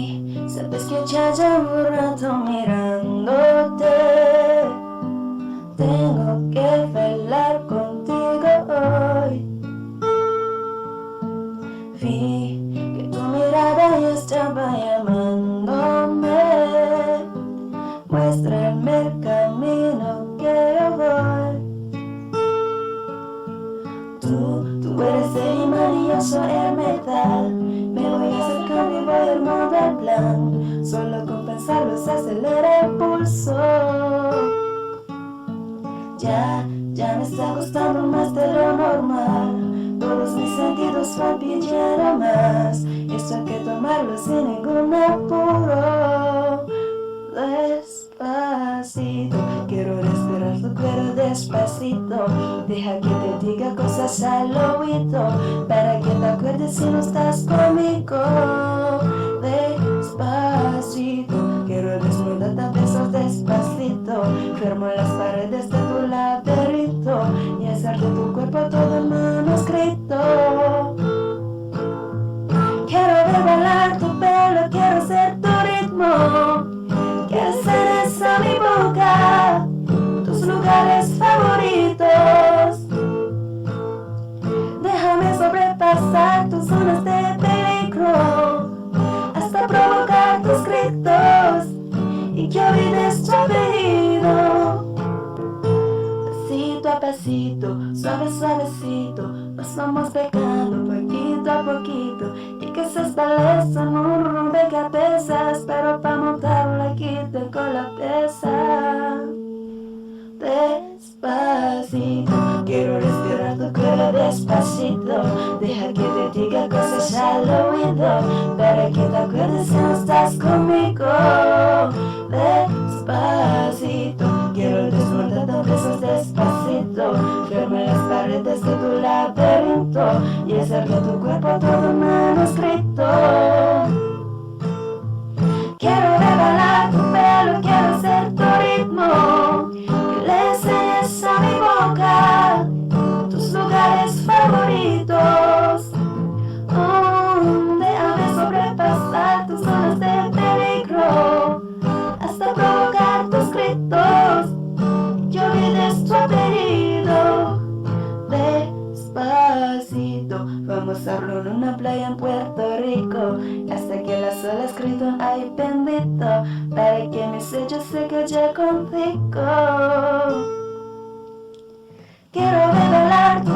Y sabes que ya llevo un rato mirándote. Tengo que bailar contigo hoy. Vi que tu mirada ya estaba llamándome. Muéstrame el camino que yo voy. Tú eres el imán y yo soy el metal. Me voy acercando y voy armando el plan. Solo con pensarlo se acelera el pulso. Ya me está gustando más de lo normal. Todos mis sentidos van pidiendo más. Esto hay que tomarlo sin ningún apuro. Despacito, quiero respirar tu cuero despacito. Deja que te diga cosas al oído, para que te acuerdes si no estás conmigo. Despacito, quiero desnudarte a besos despacito. Firmo las paredes de tu laberinto y hacer de tu cuerpo todo el manuscrito. Quiero ver bailar tu pelo, quiero ser tu ritmo. Quieres ser esa mi boca, tus lugares favoritos. Déjame sobrepasar tus zonas de peligro, hasta provocar tus gritos y que olvides tu apellido. Pasito a pasito, suave suavecito, nos vamos pegando poquito a poquito. Y que se establezcan un rompecabezas, pero para montarlo aquí tengo la pieza. Despacito, quiero respirar tu cuero despacito. Deja que te diga cosas al oído, para que te acuerdes si no estás conmigo. Despacito, quiero desnudarte a besos despacito. Firme las paredes de tu laberinto y hacer de tu cuerpo todo manuscrito. Quiero regalar tu pelo, quiero ser tu ritmo. Que le enseñes a mi boca tus lugares favoritos. Déjame sobrepasar tus zonas de peligro, hasta provocar tus gritos y que olvides tu apellido. Despacito, vamos a hablar en una playa en Puerto Rico, hasta que las olas gritan ay bendito, para que mi sello se calle contigo. Quiero revelar tu